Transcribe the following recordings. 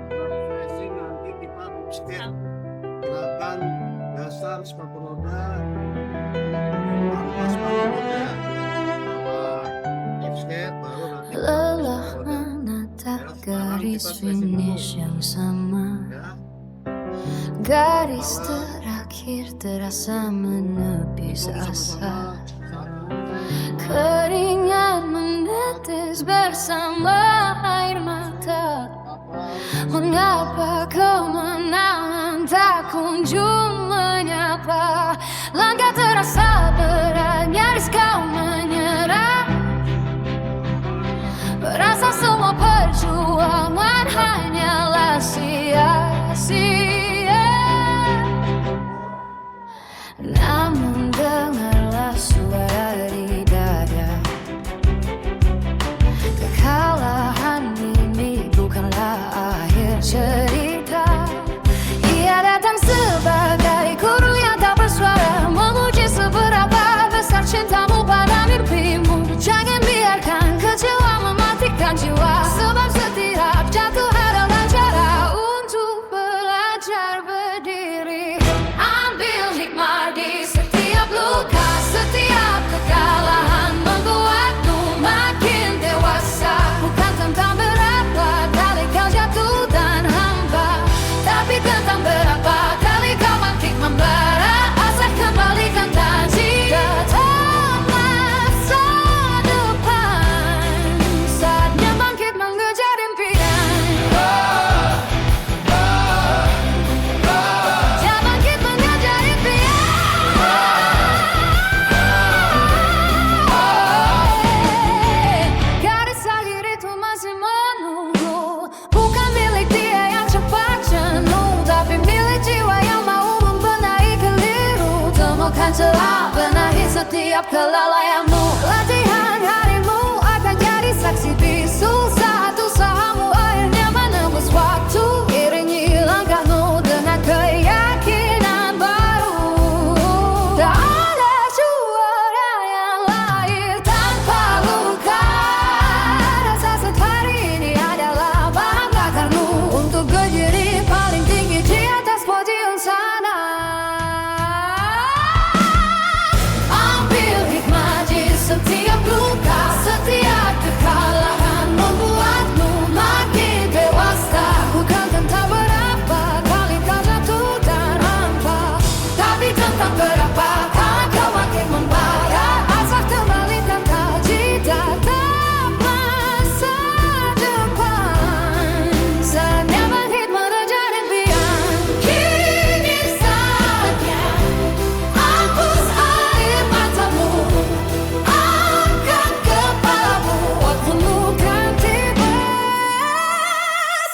Profesi nanti kita upstate gerakan dasar sepatu roda, sepatu roda, upstate baru nanti Lelah menatap garis finish yang sama. Garis terakhir terasa menepis asa. Keringat menetes bersama air mata. Mengapa kemenangan tak kunjung menyapa? Langkah terasa berat, nyaris kau menyerah. Berasa semua perjuangan hanyalah sia-sia. Namun dengarlah suara di dada. Kekalahan ini bukanlah akhir cerita. Ia datang sebagai guru yang tak bersuara, menguji seberapa besar cintamu pada mimpimu. Jangan biarkan kecewa mematikan jiwa, sebab setiap jatuh adalah cara untuk belajar berdiri. Ambil hikmah di setiap luka, setiap kekalahan membuatmu makin dewasa. Bukan tentang berapa kali kau jatuh dan hamba, tapi tentang berapa kali kau bangkit membara. Asal kembalikan taji, tetap masa depan. Saatnya bangkit mengejar impian. Ya bangkit mengejar impian. Garis akhir itu masih menunggu, bukan milik dia yang cepat jenuh, tapi milik jiwa yang mau membenahi keliru. Temukan celah, benahi setiap kelalaianmu. Latihan harimu akan jadi saksi bisu saat usahamu akhirnya menembus waktu. Iringi langkahmu dengan keyakinan baru. Tak ada juara yang lahir tanpa luka. Rasa saat hari ini adalah bahan bakarmu untuk berdiri paling tinggi di atas podium sana. Ambil hikmah di setiap luka, setiap kekalahan membuatmu makin dewasa. Bukan tentang berapa kali kau jatuh dan hampa, tapi tentang berapa kali kau makin membara. Asal kembalikan taji, tatap masa depan. Saatnya bangkit mengejar impian. Kini saatnya hapus air matamu, angkat kepalamu, waktumu kan tiba.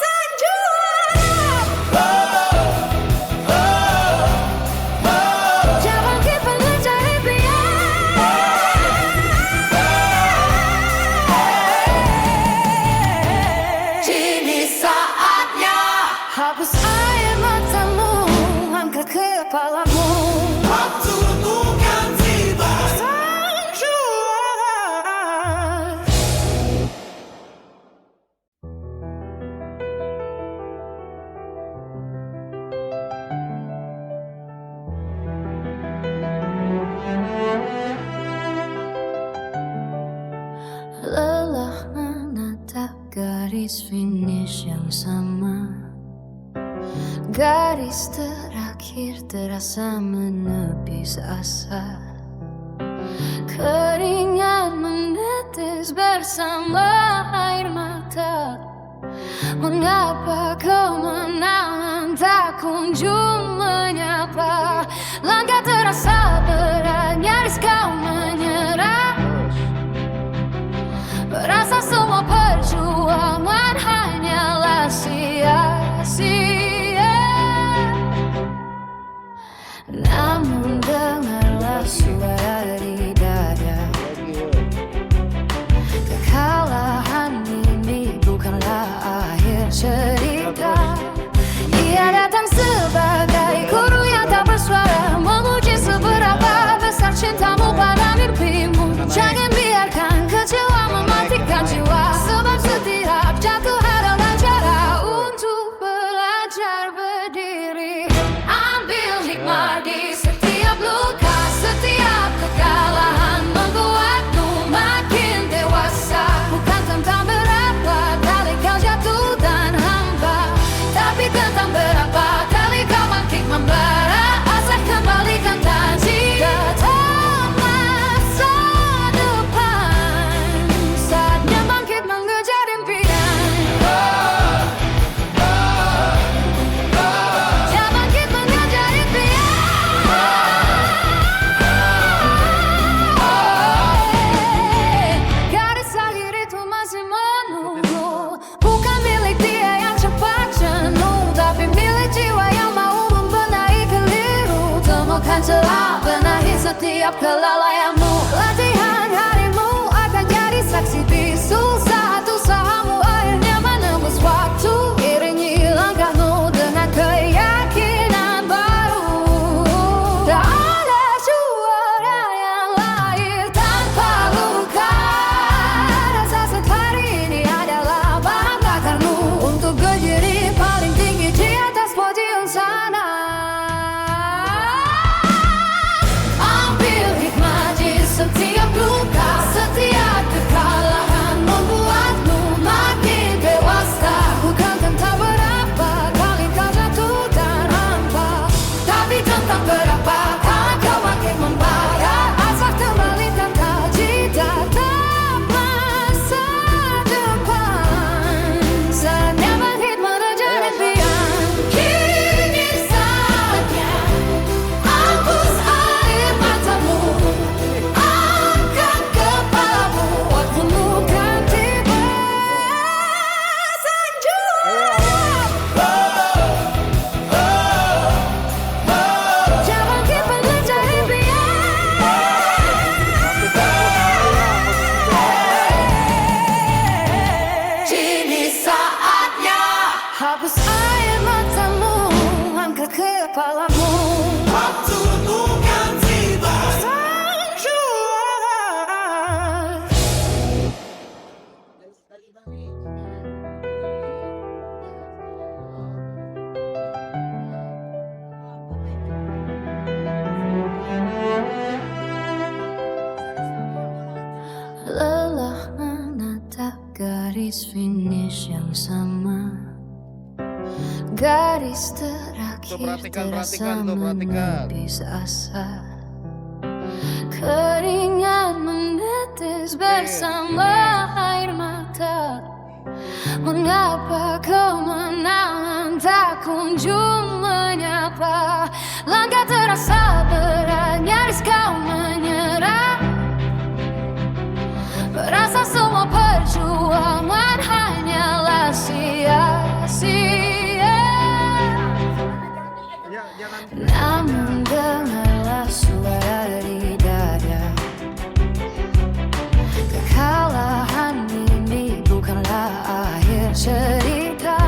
Sang juara, ya bangkit mengejar impian. Kini saatnya hapus air matamu, angkat kepalamu, waktumu kan tiba. Sang juara. Lelah menatap garis finish yang sama. Garis terakhir terasa menepis asa. Keringat menetes bersama air mata. Mengapa kemenangan tak kunjung menyapa? Langkah terasa berat, nyaris kau menyerah. Berasa semua perjuangan hanyalah sia-sia. Namun dengarlah suara di dada. Kekalahan ini bukanlah akhir cerita. Ia datang sebagai guru yang tak bersuara, menguji seberapa besar cintamu pada mimpimu. Jangan biarkan kecewa mematikan jiwa, sebab setiap jatuh celah benahi setiap kelalaianmu. Latihan harimu akan jadi saksi bisu saat usahamu akhirnya menembus waktu. Iringi langkahmu dengan keyakinan baru. Tak ada juara yang lahir tanpa luka. Rasa saat hari ini adalah bahan bakarmu untuk berdiri paling tinggi di atas podium sana. Ambil hikmah di setiap luka, setiap kekalahan membuatmu makin dewasa. Bukan tentang berapa kali kau jatuh dan hampa, tapi tentang berapa kali kau makin membara. Asal kembalikan taji tatap masa depan. Saatnya bangkit mengejar impian. Kini saatnya hapus air matamu, angkat kepalamu, waktumu kan tiba. Sang juara, jangan bangkit mengejar impian. Kini saatnya hapus air matamu, angkat kepalamu. Waktumu kan tiba. Sang juara. Lelah menatap garis finish yang sama. Garis terakhir terasa menepis asa. Keringat menetes bersama air mata. Mengapa kemenangan tak kunjung menyapa? Langkah terasa berat, nyaris kau menyerah. Merasa semua perjuangan hanyalah sia-sia. Namun dengarlah suara di dada. Kekalahan ini bukanlah akhir cerita.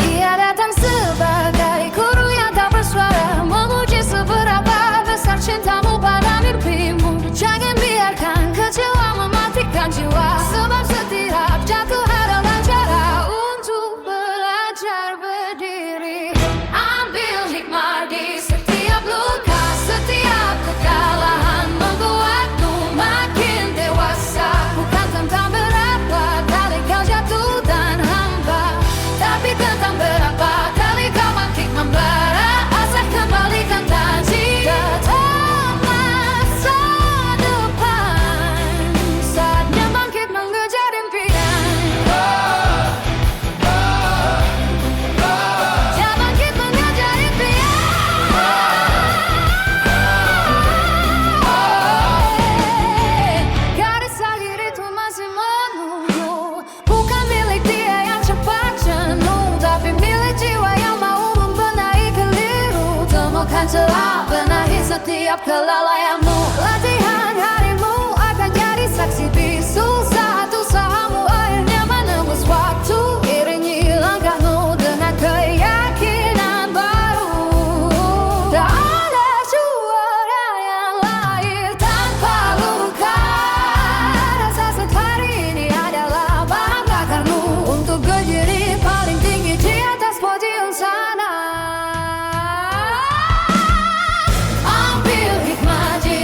Ia datang sebagai guru yang tak bersuara, menguji seberapa besar cintamu pada mimpimu. Jangan biarkan kecewa mematikan jiwa, sebab setiap jatuh adalah cara untuk belajar berdiri. Ambil hikmah di setiap luka, setiap kekalahan membuatmu makin dewasa. Bukan tentang berapa kali kau jatuh dan hamba, tapi tentang berapa kali kau bangkit membara. Asal kembalikan taji tatap masa depan. Saatnya bangkit mengejar impian. Ya bangkit mengejar impian. Garis akhir itu masih menunggu, bukan milik dia yang cepat jenuh, tapi milik jiwa yang mau membenahi keliru. Temukan celah, benahi setiap kelalaianmu. Latihan harimu akan jadi saksi bisu saat usahamu akhirnya menembus waktu. Iringi langkahmu dengan keyakinan baru. Tak ada juara yang lahir tanpa luka. Rasa saat hari ini adalah bahan bakarmu untuk berdiri paling tinggi di atas podium sana. Ambil hikmah di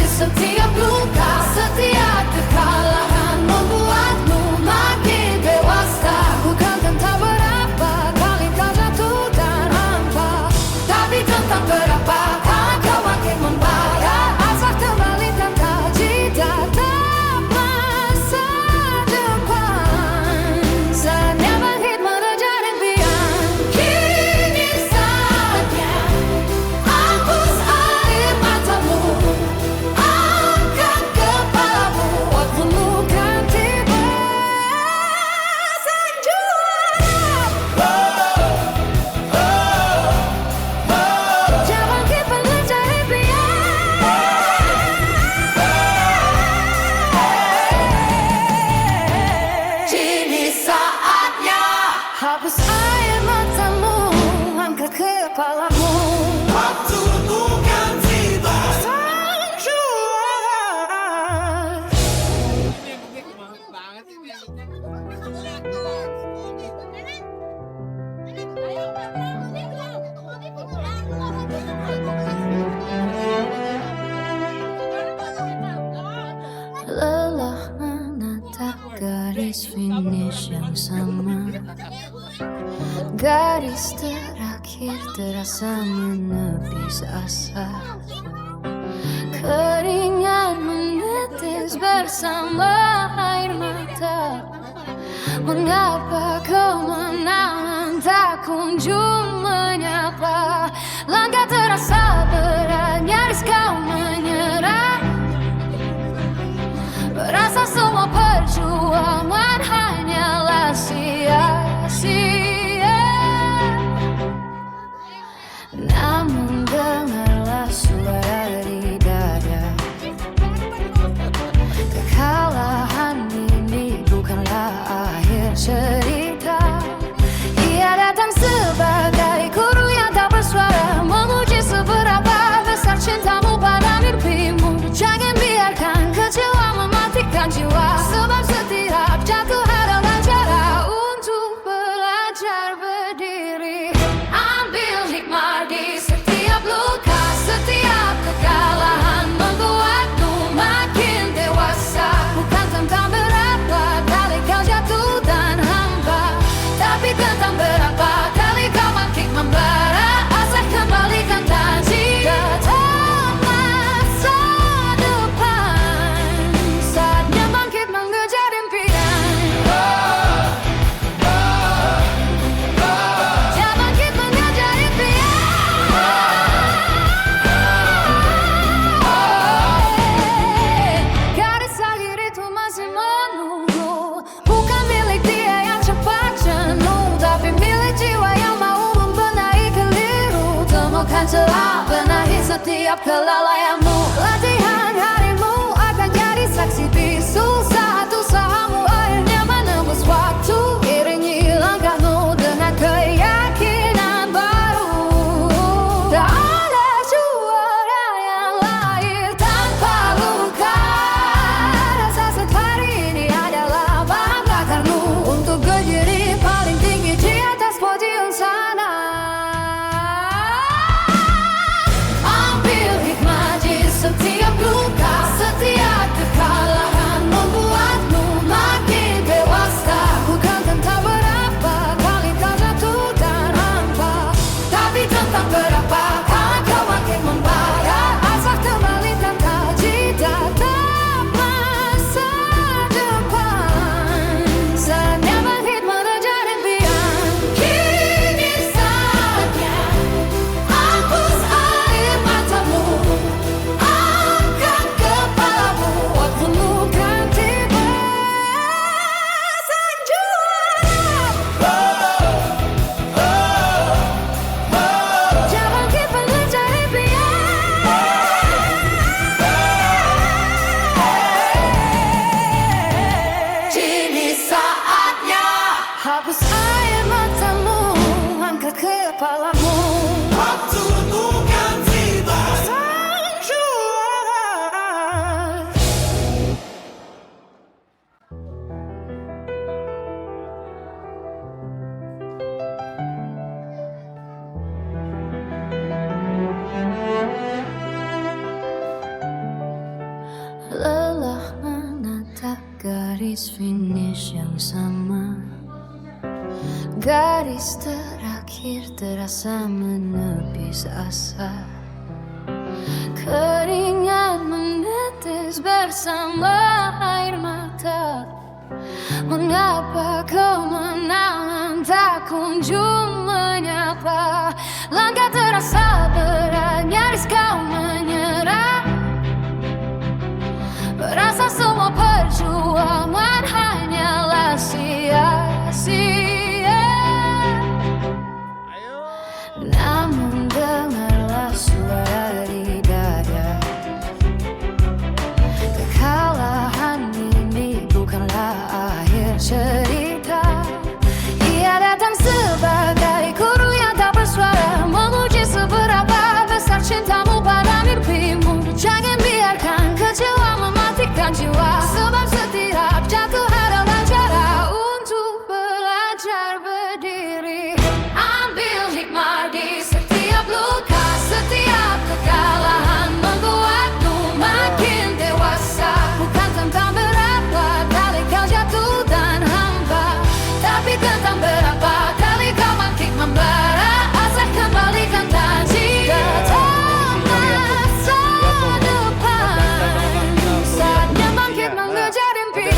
air matamu, angkat kepalamu. Waktu bukan tiba. Lelah menatap garis finish yang sama. Garis terakhir terasa menepis asa. Keringat menetes bersama air mata. Mengapa kemenangan tak kunjung menyapa? Langkah terasa berat, nyaris kau menyerah. Rasa semua perjuangan hanyalah sia-sia. Namun dengarlah suara di dada. Kekalahan ini bukanlah akhir cerita. Ia datang sebagai guru yang tak bersuara, menguji seberapa besar cintamu pada mimpimu. Jangan biarkan kecewa mematikan jiwa, sebab setiap jatuh adalah cara untuk belajar berdiri. Ambil hikmah di setiap luka, setiap kekalahan membuatmu makin dewasa. Bukan tentang berapa kali kau jatuh dan hamba, tapi tentang berapa kali kau makin membara. Asal kembalikan taji tetap masa depan. Saatnya bangkit mengejar impian. Ya bangkit mengejar impian. Garis akhir itu masih menunggu, bukan milik dia yang cepat jenuh, tapi milik jiwa yang mau membenahi keliru. Temukan celah, benahi setiap kelalaianmu. Latihan harimu akan jadi saksi bisu saat usahamu akhirnya menembus waktu. Iringi langkahmu dengan keyakinan baru. Tak ada juara yang lahir tanpa luka. Rasa saat hari ini adalah bahan bakarmu untuk berdiri paling tinggi di atas podium sana. Ambil hikmah di setiap luka, setiap kekalahan membuatmu makin dewasa. Bukan tentang berapa kali kau jatuh dan hampa, tapi tentang berapa kali kau makin membara. Asal kembalikan taji tetap masa depan. Saatnya bangkit mengejar impian. Kini saatnya hapus air matamu, angkat kepalamu. Waktumu kan tiba, sang juara. Ya bangkit mengejar impian. Kini saatnya hapus air matamu, angkat kepalamu. Waktu bukan tiba. Sang juara. Lelah menatap garis finish yang sama. Garis terakhir terasa menepis asa. Keringat menetes bersama air mata. Mengapa kemenangan tak kunjung menyapa? Langkah terasa berat, nyaris kau menyerah. Rasa semua perjuangan hanyalah sia-sia. Namun dengarlah suara di dada. Kekalahan ini bukanlah akhir cerita. Ia datang sebagai diri. Ambil hikmah di setiap luka, setiap kekalahan membuatmu makin dewasa. Bukan tentang berapa kali kau jatuh dan hamba, tapi tentang berapa kali kau bangkit membara. Asal kembalikan janji datang masa depan, saatnya bangkit mengejar impian.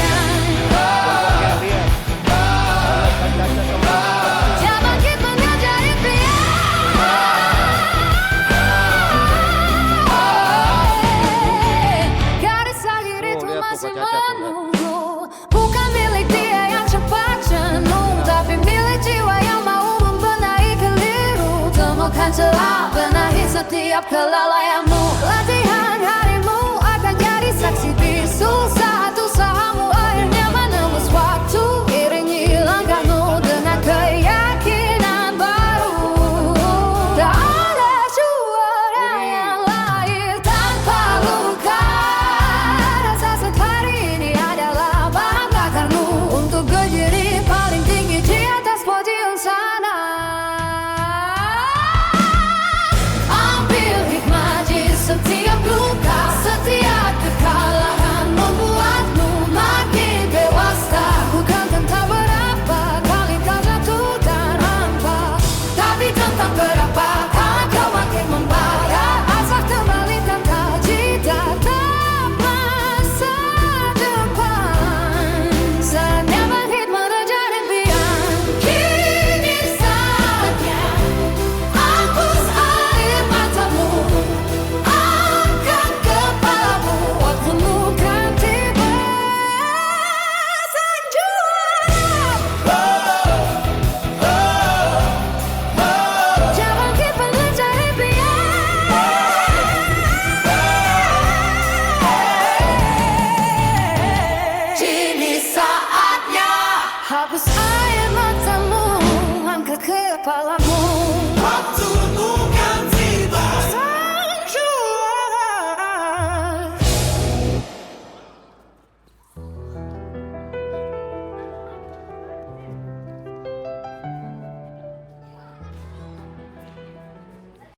Ya bangkit mengejar impian. Garis akhir itu masih menunggu, bukan milik dia yang cepat jenuh, tapi milik jiwa yang mau membenahi keliru. Temukan celah, benahi setiap kelalaian.